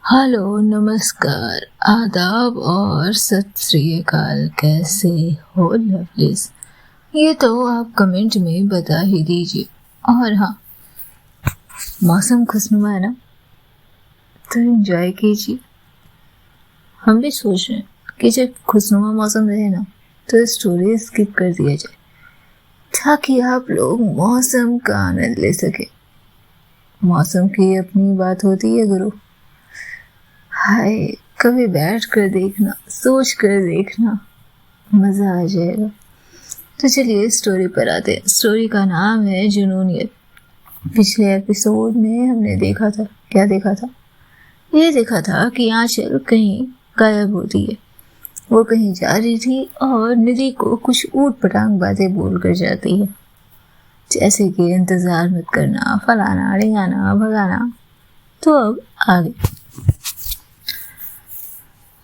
Hello, नमस्कार, आदाब और सत श्री अकाल। कैसे हो लवलीज? ये तो आप कमेंट में बता ही दीजिए। और हाँ, मौसम खुशनुमा है ना, तो एंजॉय कीजिए। हम भी सोच रहे हैं कि जब खुशनुमा मौसम रहे ना, तो स्टोरी स्किप कर दिया जाए ताकि आप लोग मौसम का आनंद ले सके। मौसम की अपनी बात होती है गुरु। हाय, कभी बैठ कर देखना, सोच कर देखना, मजा आ जाएगा। तो चलिए स्टोरी पर आते हैं। स्टोरी का नाम है जुनूनियत। पिछले एपिसोड में हमने देखा था, क्या देखा था? ये देखा था कि आंचल कहीं गायब होती है। वो कहीं जा रही थी और निधि को कुछ ऊट पटांग बातें बोल कर जाती है, जैसे कि इंतजार मत करना, फलाना ढिंगाना भगाना। तो अब आगे।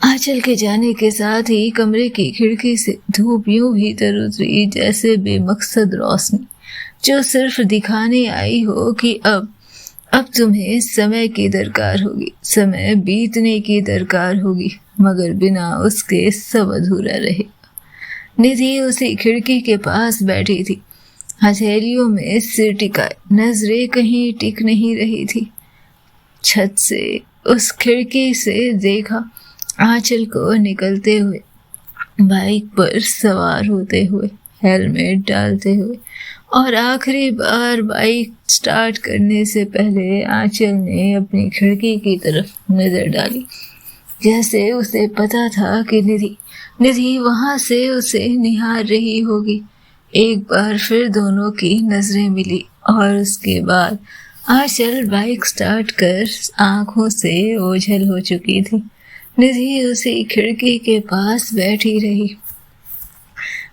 आंचल के जाने के साथ ही कमरे की खिड़की से धूप यूं भीतर उतरी जैसे बेमकसद रोशनी, जो सिर्फ दिखाने आई हो कि अब तुम्हें समय की दरकार होगी, समय बीतने की दरकार होगी, मगर बिना उसके सब अधूरा रहेगा। निधि उसी खिड़की के पास बैठी थी, हथेलियों में सिर टिकाए, नजरें कहीं टिक नहीं रही थी। छत से उस खिड़की से देखा आंचल को निकलते हुए, बाइक पर सवार होते हुए, हेलमेट डालते हुए, और आखिरी बार बाइक स्टार्ट करने से पहले आंचल ने अपनी खिड़की की तरफ नजर डाली, जैसे उसे पता था कि निधि वहां से उसे निहार रही होगी। एक बार फिर दोनों की नजरें मिली और उसके बाद आंचल बाइक स्टार्ट कर आंखों से ओझल हो चुकी थी। निधि उसी खिड़की के पास बैठी रही।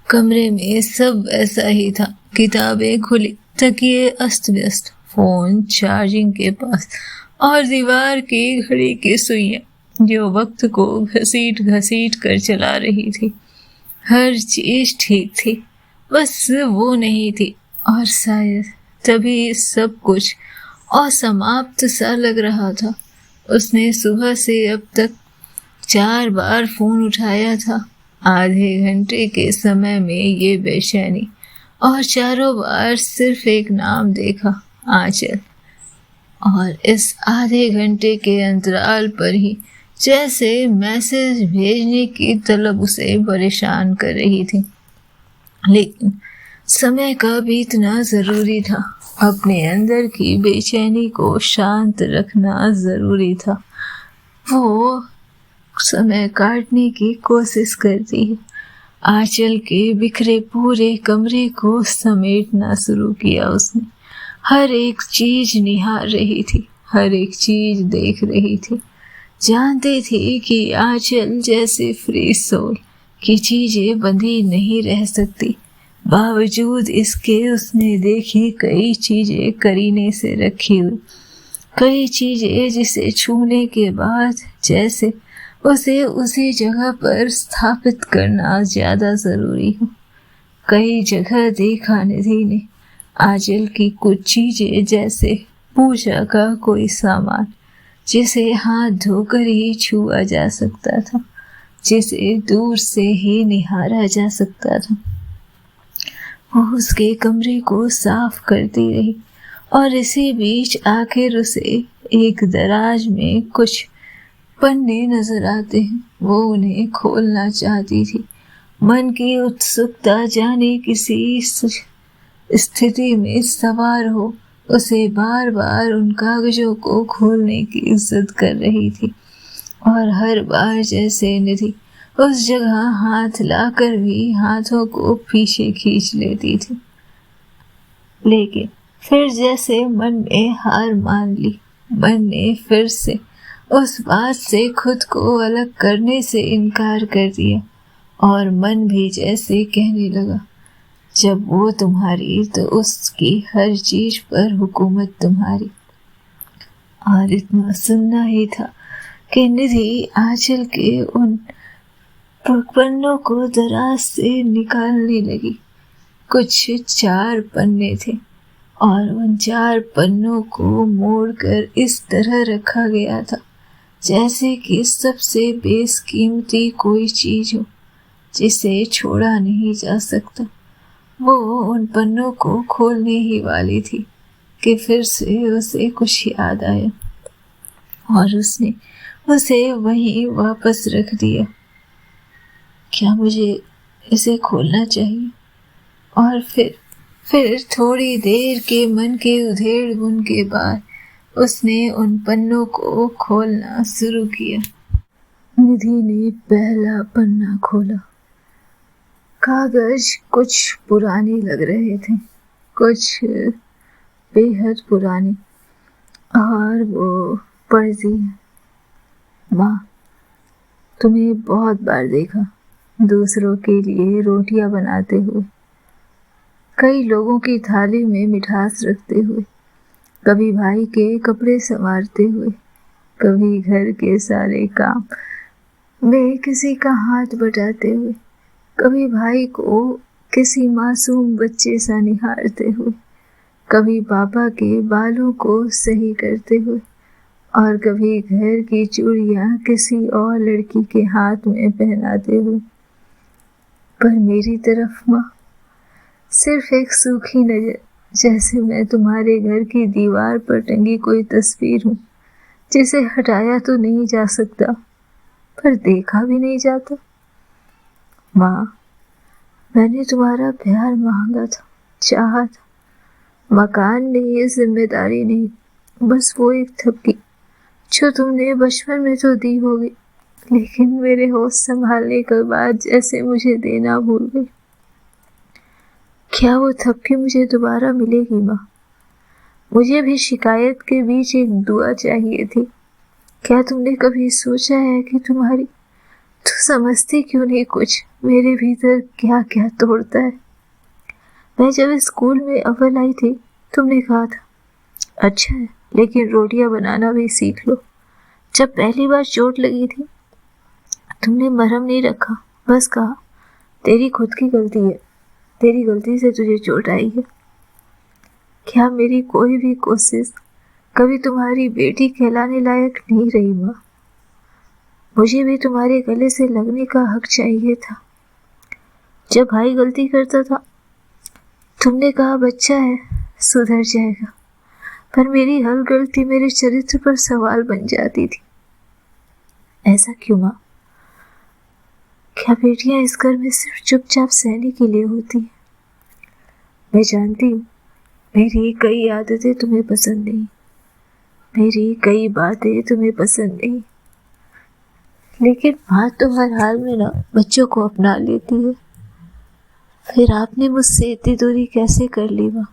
कमरे में सब वैसा ही था, किताबें खुली, तकिए अस्त व्यस्त, फोन चार्जिंग के पास, और दीवार की घड़ी की सुइयां जो वक्त को घसीट घसीट कर चला रही थी। हर चीज ठीक थी, बस वो नहीं थी, और शायद तभी सब कुछ असमाप्त सा लग रहा था। उसने सुबह से अब तक 4 बार फोन उठाया था, आधे घंटे के समय में ये बेचैनी, और चारों बार सिर्फ एक नाम देखा, आंचल। और इस आधे घंटे के अंतराल पर ही जैसे मैसेज भेजने की तलब उसे परेशान कर रही थी। लेकिन समय का बीतना जरूरी था, अपने अंदर की बेचैनी को शांत रखना जरूरी था। वो समय काटने की कोशिश करती है। आंचल के बिखरे पूरे कमरे को समेटना शुरू किया उसने। हर एक चीज निहार रही थी, हर एक चीज देख रही थी। जानती थी कि आंचल जैसे फ्री सोल की चीजें बंधी नहीं रह सकती। बावजूद इसके उसने देखी कई चीजें करीने से रखी हुई, कई चीजें जिसे छूने के बाद जैसे उसे उसी जगह पर स्थापित करना ज्यादा जरूरी हो। कई जगह देखा निधि ने आंचल की कुछ चीजें, जैसे पूजा का कोई सामान जिसे हाथ धोकर ही छुआ जा सकता था, जिसे दूर से ही निहारा जा सकता था। वो उसके कमरे को साफ करती रही, और इसी बीच आखिर उसे एक दराज में कुछ पन्ने नजर आते हैं। वो उन्हें खोलना चाहती थी। मन की उत्सुकता जाने किसी स्थिति में सवार हो उसे बार बार उन कागजों को खोलने की जिद कर रही थी, और हर बार जैसे निधि उस जगह हाथ लाकर भी हाथों को पीछे खींच लेती थी। लेकिन फिर जैसे मन ने हार मान ली, मन ने फिर से उस बात से खुद को अलग करने से इनकार कर दिया, और मन भी जैसे कहने लगा, जब वो तुम्हारी तो उसकी हर चीज पर हुकूमत तुम्हारी। और इतना सुनना ही था कि निधि आंचल के उन पन्नों को दराज से निकालने लगी। कुछ 4 पन्ने थे, और उन 4 पन्नों को मोड़कर इस तरह रखा गया था जैसे कि सबसे बेशकीमती कोई चीज हो जिसे छोड़ा नहीं जा सकता। वो उन पन्नों को खोलने ही वाली थी कि फिर से उसे कुछ याद आया और उसने उसे वहीं वापस रख दिया। क्या मुझे इसे खोलना चाहिए? और फिर थोड़ी देर के मन के उधेड़ बुन के बाद उसने उन पन्नों को खोलना शुरू किया। निधि ने पहला पन्ना खोला। कागज कुछ पुराने लग रहे थे, कुछ बेहद पुराने, और वो पढ़ती है। माँ, तुम्हें बहुत बार देखा दूसरों के लिए रोटियां बनाते हुए, कई लोगों की थाली में मिठास रखते हुए, कभी भाई के कपड़े संवारते हुए, कभी घर के सारे काम में किसी का हाथ बटाते हुए, कभी भाई को किसी मासूम बच्चे सा निहारते हुए, कभी पापा के बालों को सही करते हुए, और कभी घर की चूड़ियां किसी और लड़की के हाथ में पहनाते हुए। पर मेरी तरफ माँ सिर्फ एक सूखी नजर, जैसे मैं तुम्हारे घर की दीवार पर टंगी कोई तस्वीर हूँ जिसे हटाया तो नहीं जा सकता पर देखा भी नहीं जाता। माँ, मैंने तुम्हारा प्यार मांगा था, चाहा था, मकान नहीं, जिम्मेदारी नहीं, बस वो एक थपकी जो तुमने बचपन में तो दी होगी, लेकिन मेरे होश संभालने के बाद जैसे मुझे देना भूल गई। क्या वो थपकी मुझे दोबारा मिलेगी माँ? मुझे भी शिकायत के बीच एक दुआ चाहिए थी। क्या तुमने कभी सोचा है कि तू समझती क्यों नहीं कुछ मेरे भीतर क्या क्या तोड़ता है? मैं जब स्कूल में अव्वल आई थी, तुमने कहा था, अच्छा है, लेकिन रोटियां बनाना भी सीख लो। जब पहली बार चोट लगी थी, तुमने मरहम नहीं रखा, बस कहा, तेरी खुद की गलती है, तेरी गलती से तुझे चोट आई है। क्या मेरी कोई भी कोशिश कभी तुम्हारी बेटी कहलाने लायक नहीं रही माँ? मुझे भी तुम्हारे गले से लगने का हक चाहिए था। जब भाई गलती करता था, तुमने कहा बच्चा है, सुधर जाएगा, पर मेरी हर गलती मेरे चरित्र पर सवाल बन जाती थी। ऐसा क्यों माँ? क्या बेटियां इस घर में सिर्फ चुपचाप सहने के लिए होती हैं? मैं जानती हूँ मेरी कई आदतें तुम्हें पसंद नहीं, मेरी कई बातें तुम्हें पसंद नहीं, लेकिन माँ तो हर हाल में ना बच्चों को अपना लेती है। फिर आपने मुझसे इतनी दूरी कैसे कर ली माँ?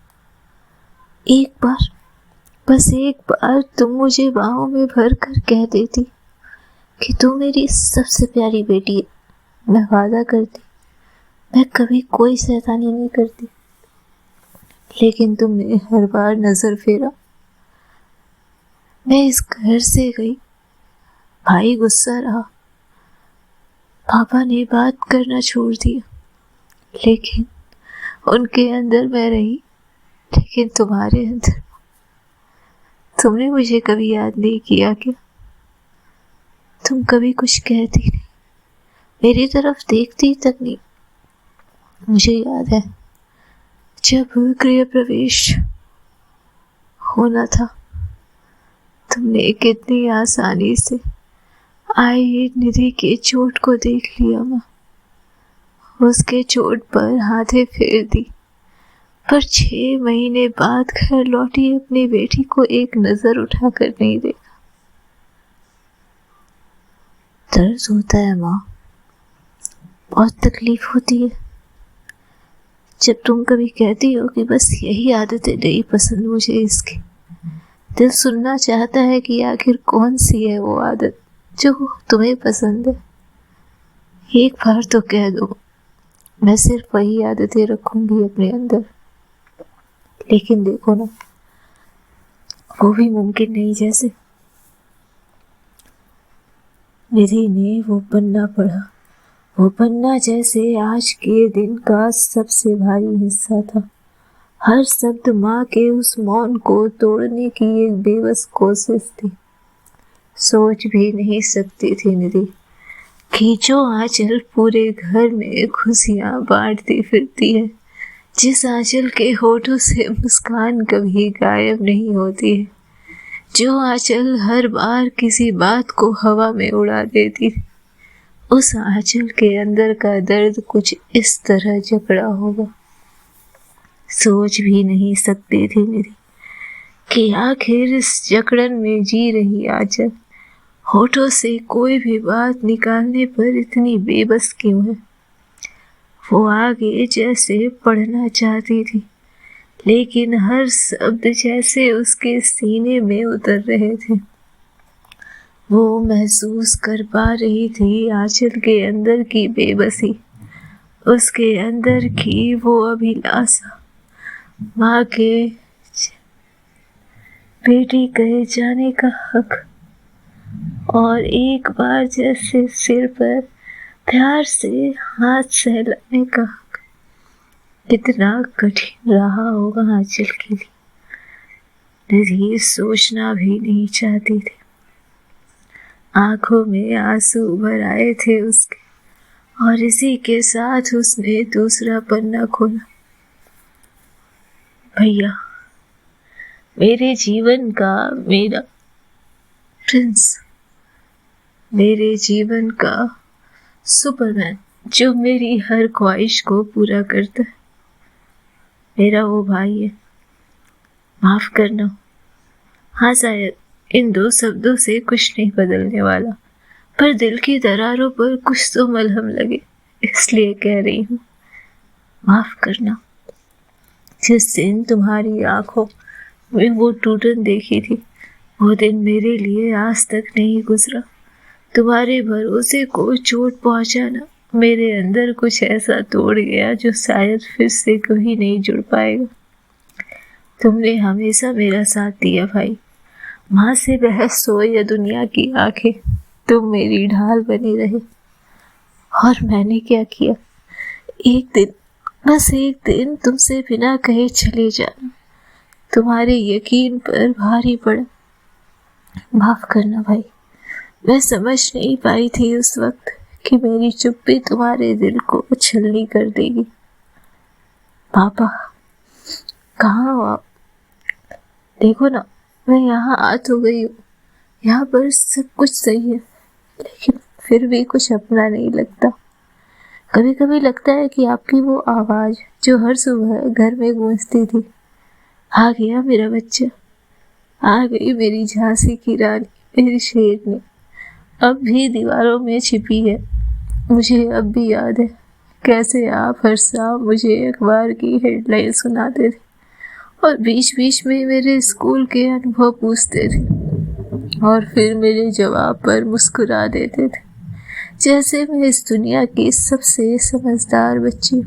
एक बार, बस एक बार तुम मुझे बाहों में भर कर कह देती कि तू मेरी सबसे प्यारी बेटी है। मैं वादा करती, मैं कभी कोई शैतानी नहीं करती, लेकिन तुमने हर बार नजर फेरा। मैं इस घर से गई, भाई गुस्सा रहा, पापा ने बात करना छोड़ दिया, लेकिन उनके अंदर मैं रही, लेकिन तुम्हारे अंदर तुमने मुझे कभी याद नहीं किया क्या? तुम कभी कुछ कहती नहीं, मेरी तरफ देखती तक नहीं। मुझे याद है जब गृह प्रवेश होना था, तुमने कितनी आसानी से आई निधि के चोट को देख लिया माँ, उसके चोट पर हाथे फेर दी, पर 6 महीने बाद घर लौटी अपनी बेटी को एक नजर उठाकर नहीं देखा। दर्द होता है माँ, बहुत तकलीफ होती है जब तुम कभी कहती हो कि बस यही आदतें नहीं पसंद मुझे इसकी। दिल सुनना चाहता है कि आखिर कौन सी है वो आदत जो तुम्हें पसंद है। एक बार तो कह दो, मैं सिर्फ वही आदतें रखूंगी अपने अंदर। लेकिन देखो ना, वो भी मुमकिन नहीं। जैसे निधि ने वो पन्ना पढ़ा, वो पन्ना जैसे आज के दिन का सबसे भारी हिस्सा था। हर शब्द माँ के उस मौन को तोड़ने की एक बेबस कोशिश थी। सोच भी नहीं सकती थी निधि कि जो आंचल पूरे घर में खुशियां बांटती फिरती है, जिस आंचल के होठों से मुस्कान कभी गायब नहीं होती है, जो आंचल हर बार किसी बात को हवा में उड़ा देती है, उस आंचल के अंदर का दर्द कुछ इस तरह जकड़ा होगा। सोच भी नहीं सकती थी मेरी कि आखिर इस जकड़न में जी रही आंचल होठों से कोई भी बात निकालने पर इतनी बेबस क्यों है। वो आगे जैसे पढ़ना चाहती थी, लेकिन हर शब्द जैसे उसके सीने में उतर रहे थे। वो महसूस कर पा रही थी आंचल के अंदर की बेबसी, उसके अंदर की वो अभिलाषा, माँ के बेटी कहे जाने का हक, और एक बार जैसे सिर पर प्यार से हाथ सहलाने का हक। कितना कठिन रहा होगा आंचल के लिए, निधि सोचना भी नहीं चाहती थी। आंखों में आंसू भर आए थे उसके, और इसी के साथ उसने दूसरा पन्ना खोला। भैया, मेरे जीवन का मेरा प्रिंस, मेरे जीवन का सुपरमैन, जो मेरी हर ख्वाहिश को पूरा करता है, मेरा वो भाई है। माफ करना। हाँ, शायद इन दो शब्दों से कुछ नहीं बदलने वाला, पर दिल की दरारों पर कुछ तो मलहम लगे, इसलिए कह रही हूँ, माफ करना। जिस दिन तुम्हारी आंखों में वो टूटन देखी थी, वो दिन मेरे लिए आज तक नहीं गुजरा। तुम्हारे भरोसे को चोट पहुंचाना मेरे अंदर कुछ ऐसा तोड़ गया जो शायद फिर से कभी नहीं जुड़ पाएगा। तुमने हमेशा मेरा साथ दिया भाई। माँ से बहस हो या दुनिया की आंखें, तुम मेरी ढाल बनी रहे। और मैंने क्या किया? एक दिन, बस एक दिन तुमसे बिना कहे चले जाना तुम्हारे यकीन पर भारी पड़ा। माफ करना भाई, मैं समझ नहीं पाई थी उस वक्त कि मेरी चुप्पी तुम्हारे दिल को छलनी कर देगी। पापा, कहाँ हो आप? देखो ना, मैं यहाँ आ तो गई हूँ, यहाँ पर सब कुछ सही है, लेकिन फिर भी कुछ अपना नहीं लगता। कभी कभी लगता है कि आपकी वो आवाज़ जो हर सुबह घर में गूंजती थी, आ गया मेरा बच्चा, आ गई मेरी झांसी की रानी, मेरी शेरनी, अब भी दीवारों में छिपी है। मुझे अब भी याद है कैसे आप हर शाम मुझे अखबार की हेडलाइन सुनाते थे और बीच बीच में मेरे स्कूल के अनुभव पूछते थे, और फिर मेरे जवाब पर मुस्कुरा देते थे जैसे मैं इस दुनिया की सबसे समझदार बच्ची।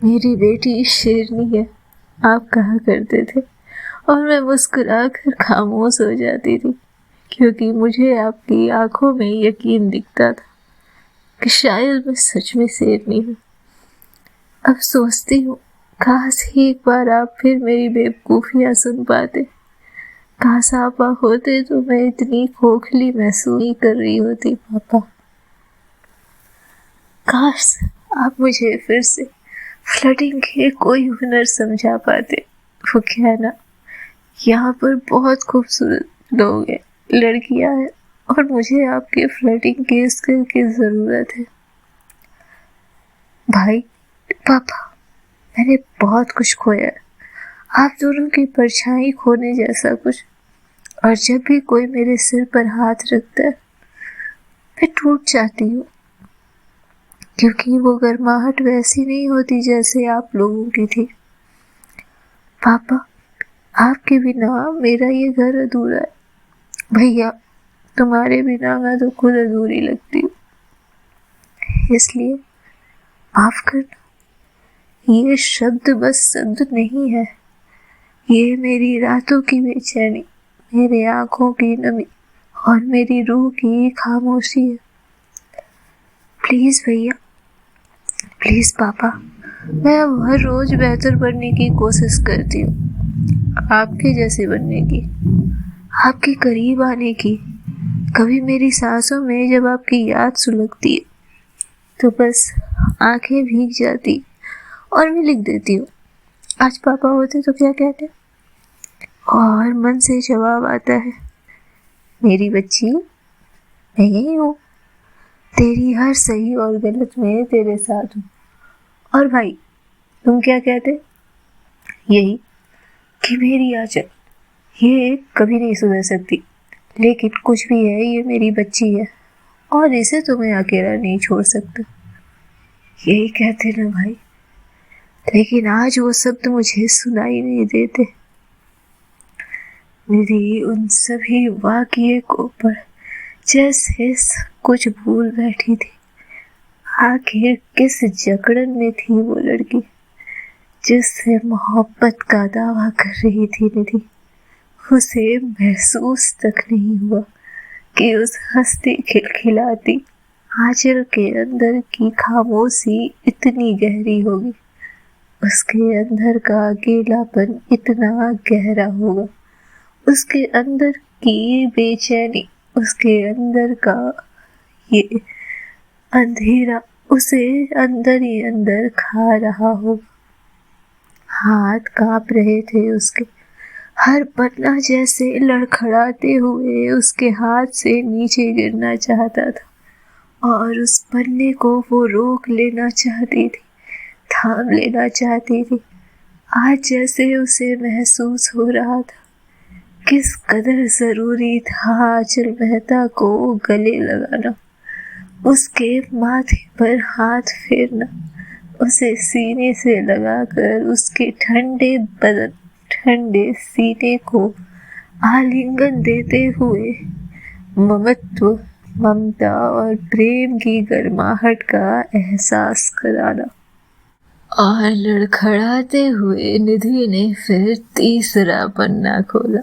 मेरी बेटी शेरनी है, आप कहा करते थे, और मैं मुस्कुरा कर खामोश हो जाती थी, क्योंकि मुझे आपकी आंखों में यकीन दिखता था कि शायद मैं सच में शेरनी हूँ। अब सोचती हूँ, काश ही एक बार आप फिर मेरी बेवकूफियाँ सुन पाते। काश आप होते तो मैं इतनी खोखली महसूस नहीं कर रही होती। पापा, काश आप मुझे फिर से फ्लर्टिंग के कोई हुनर समझा पाते। वो क्या ना, यहाँ पर बहुत खूबसूरत लोग हैं, लड़कियां हैं, और मुझे आपके फ्लर्टिंग के स्किल की ज़रूरत है। भाई, पापा, मैंने बहुत कुछ खोया है, आप दोनों की परछाई खोने जैसा कुछ, और जब भी कोई मेरे सिर पर हाथ रखता है मैं टूट जाती हूँ, क्योंकि वो गर्माहट वैसी नहीं होती जैसे आप लोगों की थी। पापा, आपके बिना मेरा ये घर अधूरा है। भैया, तुम्हारे बिना मैं तो खुद अधूरी लगती हूँ, इसलिए माफ करना। ये शब्द बस शब्द नहीं है, ये मेरी रातों की बेचैनी, मेरे आंखों की नमी और मेरी रूह की खामोशी है। प्लीज भैया, प्लीज पापा, मैं अब हर रोज बेहतर बनने की कोशिश करती हूँ, आपके जैसे बनने की। आपके करीब आने की। कभी मेरी सांसों में जब आपकी याद सुलगती है तो बस आंखें भीग जाती और मैं लिख देती हूँ, आज पापा होते तो क्या कहते। और मन से जवाब आता है, मेरी बच्ची मैं यही हूँ, तेरी हर सही और गलत में तेरे साथ हूँ। और भाई तुम क्या कहते? यही कि मेरी आंचल ये कभी नहीं सुधर सकती, लेकिन कुछ भी है ये मेरी बच्ची है और इसे तो मैं अकेला नहीं छोड़ सकता। यही कहते ना भाई, लेकिन आज वो शब्द मुझे सुनाई नहीं देते। निधि उन सभी वाक़ये को पढ़ जैसे कुछ भूल बैठी थी। आखिर किस जकड़न में थी वो लड़की जिससे मोहब्बत का दावा कर रही थी निधि। उसे महसूस तक नहीं हुआ कि उस हंसती खिलखिलाती आंचल के अंदर की खामोशी इतनी गहरी होगी, उसके अंदर का अकेलापन इतना गहरा होगा, उसके अंदर की बेचैनी, उसके अंदर का ये अंधेरा उसे अंदर ही अंदर खा रहा होगा। हाथ कांप रहे थे उसके, हर पन्ना जैसे लड़खड़ाते हुए उसके हाथ से नीचे गिरना चाहता था और उस पन्ने को वो रोक लेना चाहती थी, थाम लेना चाहती थी। आज जैसे उसे महसूस हो रहा था किस कदर जरूरी था आंचल मेहता को गले लगाना, उसके माथे पर हाथ फेरना, उसे सीने से लगाकर उसके ठंडे बदन, ठंडे सीने को आलिंगन देते हुए ममत्व, ममता और प्रेम की गर्माहट का एहसास कराना। और लड़खड़ाते हुए निधि ने फिर तीसरा पन्ना खोला।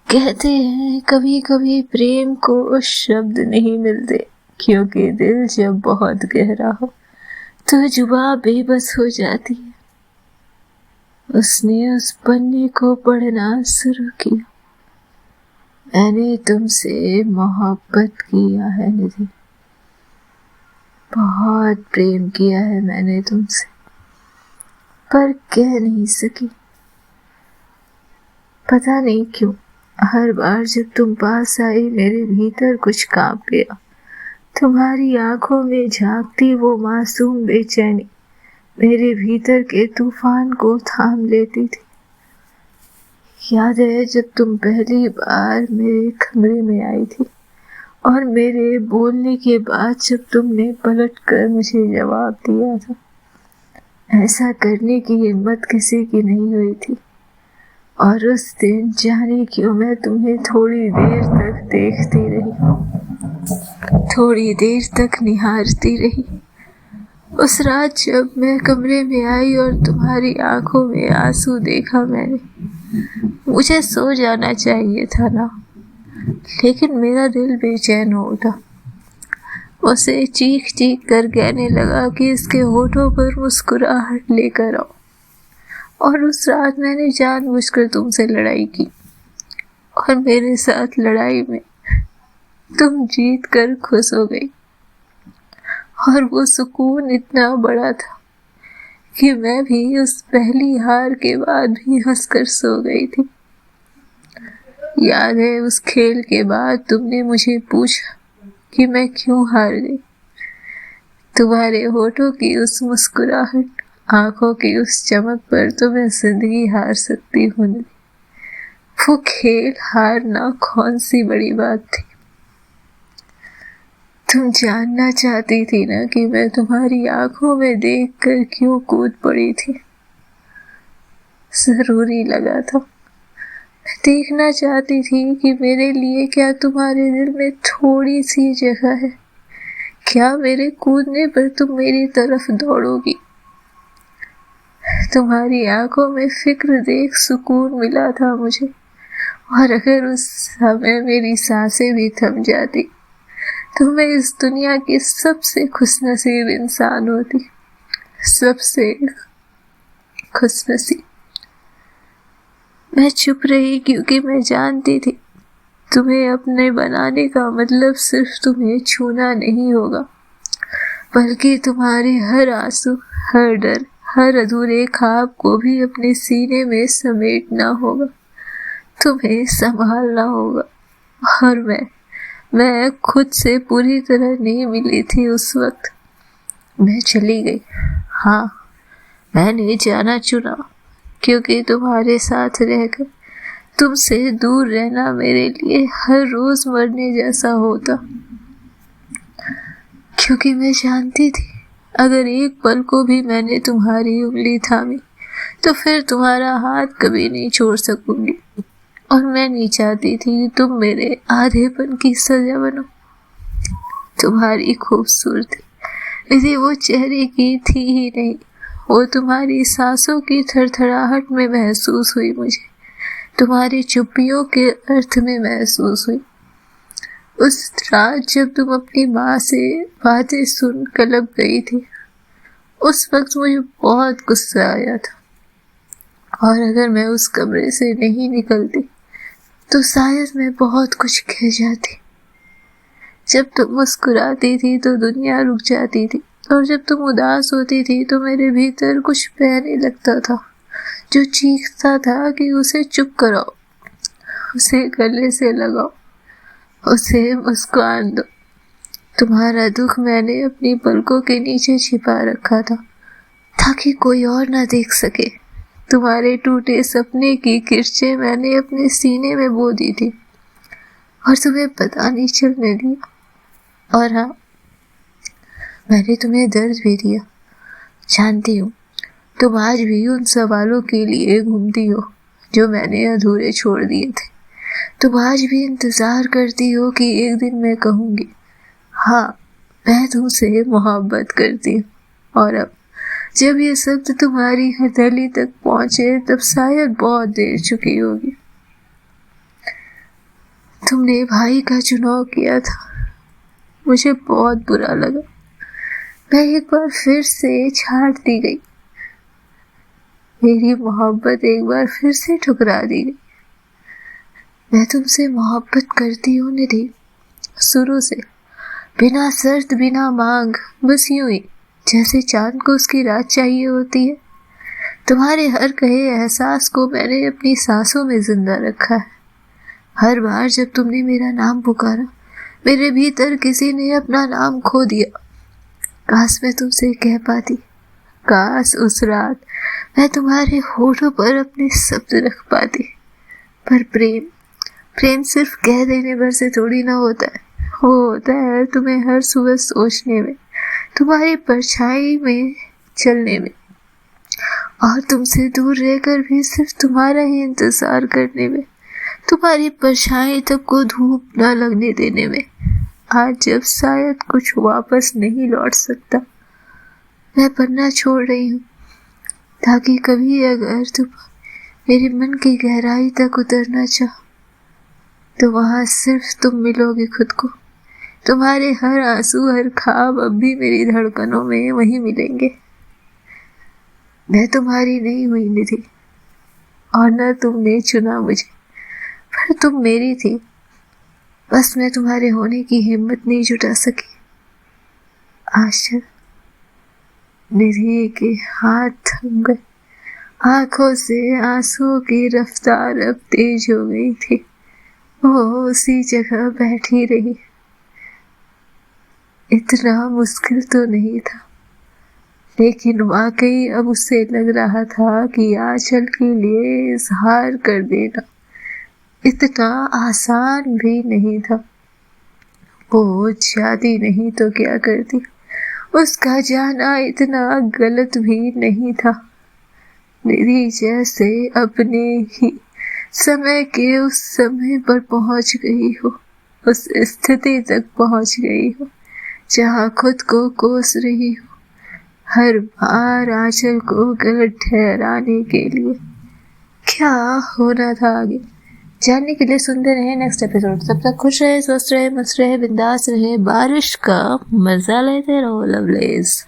कहते हैं कभी कभी प्रेम को शब्द नहीं मिलते, क्योंकि दिल जब बहुत गहरा हो तो जुबान बेबस हो जाती है। उसने उस पन्ने को पढ़ना शुरू किया। मैंने तुमसे मोहब्बत किया है निधि, बहुत प्रेम किया है मैंने तुमसे, पर कह नहीं सकी। पता नहीं क्यों हर बार जब तुम पास आई मेरे भीतर कुछ कांप गया। तुम्हारी आंखों में झांकती वो मासूम बेचैनी मेरे भीतर के तूफान को थाम लेती थी। याद है जब तुम पहली बार मेरे कमरे में आई थी और मेरे बोलने के बाद जब तुमने पलटकर मुझे जवाब दिया था। ऐसा करने की हिम्मत किसी की नहीं हुई थी और उस दिन जाने क्यों मैं तुम्हें थोड़ी देर तक देखती रही, थोड़ी देर तक निहारती रही। उस रात जब मैं कमरे में आई और तुम्हारी आंखों में आंसू देखा मैंने, मुझे सो जाना चाहिए था ना, लेकिन मेरा दिल बेचैन हो उठा। उसे चीख चीख कर कहने लगा कि इसके होठों पर मुस्कुराहट लेकर आओ। और उस रात मैंने जानबूझकर तुमसे लड़ाई की और मेरे साथ लड़ाई में तुम जीत कर खुश हो गई। और वो सुकून इतना बड़ा था कि मैं भी उस पहली हार के बाद भी हंसकर सो गई थी। याद है उस खेल के बाद तुमने मुझे पूछा कि मैं क्यों हार गई। तुम्हारे होठों की उस मुस्कुराहट, आंखों की उस चमक पर तो मैं जिंदगी हार सकती हूँ। वो खेल हारना कौन सी बड़ी बात थी। तुम जानना चाहती थी ना कि मैं तुम्हारी आंखों में देखकर क्यों कूद पड़ी थी। जरूरी लगा था। मैं देखना चाहती थी कि मेरे लिए क्या तुम्हारे दिल में थोड़ी सी जगह है, क्या मेरे कूदने पर तुम मेरी तरफ दौड़ोगी। तुम्हारी आंखों में फिक्र देख सुकून मिला था मुझे, और अगर उस समय मेरी सांसें भी थम जाती तो मैं इस दुनिया की सबसे खुशनसीब इंसान होती, सबसे खुशनसीब। मैं चुप रही क्योंकि मैं जानती थी तुम्हें अपने बनाने का मतलब सिर्फ तुम्हें छूना नहीं होगा, बल्कि तुम्हारे हर आंसू, हर डर, हर अधूरे ख्वाब को भी अपने सीने में समेटना होगा, तुम्हें संभालना होगा। और मैं खुद से पूरी तरह नहीं मिली थी उस वक्त। मैं चली गई। हाँ, मैंने जाना चुना क्योंकि तुम्हारे साथ रहकर तुमसे दूर रहना मेरे लिए हर रोज मरने जैसा होता। क्योंकि मैं जानती थी अगर एक पल को भी मैंने तुम्हारी उंगली थामी तो फिर तुम्हारा हाथ कभी नहीं छोड़ सकूंगी। और मैं नहीं चाहती थी कि तुम मेरे आधेपन की सजा बनो। तुम्हारी खूबसूरती यदि वो चेहरे की थी ही नहीं, वो तुम्हारी सांसों की थरथराहट में महसूस हुई, मुझे तुम्हारी चुप्पियों के अर्थ में महसूस हुई। उस रात जब तुम अपनी माँ से बातें सुन कलप गई थी, उस वक्त मुझे बहुत गुस्सा आया था। और अगर मैं उस कमरे से नहीं निकलती तो शायद मैं बहुत कुछ कह जाती। जब तुम मुस्कुराती थी तो दुनिया रुक जाती थी, और जब तुम उदास होती थी तो मेरे भीतर कुछ बहने लगता था जो चीखता था कि उसे चुप कराओ, उसे गले से लगाओ, उसे मुस्कान दो। तुम्हारा दुख मैंने अपनी पलकों के नीचे छिपा रखा था ताकि कोई और ना देख सके। तुम्हारे टूटे सपने की किरचें मैंने अपने सीने में बो दी थी और तुम्हें पता नहीं चलने दिया। और हाँ, मैंने तुम्हें दर्द भी दिया। जानती हूँ तुम आज भी उन सवालों के लिए घूमती हो जो मैंने अधूरे छोड़ दिए थे। तुम आज भी इंतजार करती हो कि एक दिन मैं कहूँगी, हाँ, मैं तुमसे मोहब्बत करती हूँ। और अब जब ये शब्द तुम्हारी हथेली तक पहुंचे तब शायद बहुत देर चुकी होगी। तुमने भाई का चुनाव किया था, मुझे बहुत बुरा लगा। मैं एक बार फिर से छाट दी गई, मेरी मोहब्बत एक बार फिर से ठुकरा दी गई। मैं तुमसे मोहब्बत करती हूँ निधि, शुरू से, बिना शर्त, बिना मांग, बस यूं ही जैसे चांद को उसकी रात चाहिए होती है। तुम्हारे हर कहे एहसास को मैंने अपनी सांसों में जिंदा रखा है। हर बार जब तुमने मेरा नाम पुकारा, मेरे भीतर किसी ने अपना नाम खो दिया। काश मैं तुमसे कह पाती, काश उस रात मैं तुम्हारे होठों पर अपने शब्द रख पाती। पर प्रेम सिर्फ कह देने भर से थोड़ी ना होता है। वो होता है तुम्हें हर सुबह सोचने में, तुम्हारी परछाई में चलने में, और तुमसे दूर रहकर भी सिर्फ तुम्हारा ही इंतजार करने में, तुम्हारी परछाई तक को धूप न लगने देने में। आज जब शायद कुछ वापस नहीं लौट सकता, मैं पढ़ना छोड़ रही हूँ ताकि कभी अगर तुम मेरे मन की गहराई तक उतरना चाहो तो वहां सिर्फ तुम मिलोगे खुद को। तुम्हारे हर आंसू, हर ख्वाब अब भी मेरी धड़कनों में वहीं मिलेंगे। मैं तुम्हारी नहीं हुई निधि, और न तुमने चुना मुझे, पर तुम मेरी थी। बस मैं तुम्हारे होने की हिम्मत नहीं जुटा सकी। आशा निधि के हाथ थम गए, आंखों से आंसुओं की रफ्तार अब तेज हो गई थी। वो उसी जगह बैठी रही। इतना मुश्किल तो नहीं था, लेकिन वाकई अब उसे लग रहा था कि आंचल के लिए इजहार कर देना इतना आसान भी नहीं था। वो जाती नहीं तो क्या करती, उसका जाना इतना गलत भी नहीं था। निधि जैसे अपने ही समय के उस समय पर पहुंच गई हो, उस स्थिति तक पहुंच गई हो जहां खुद को कोस रही हो, हर बार आंचल को गलत ठहराने के लिए। क्या होना था आगे जानने के लिए सुनते रहे नेक्स्ट एपिसोड। तब तक खुश रहे, स्वस्थ रहे, मस्त रहे, बिंदास रहे, बारिश का मजा लेते रहो। लवलीज।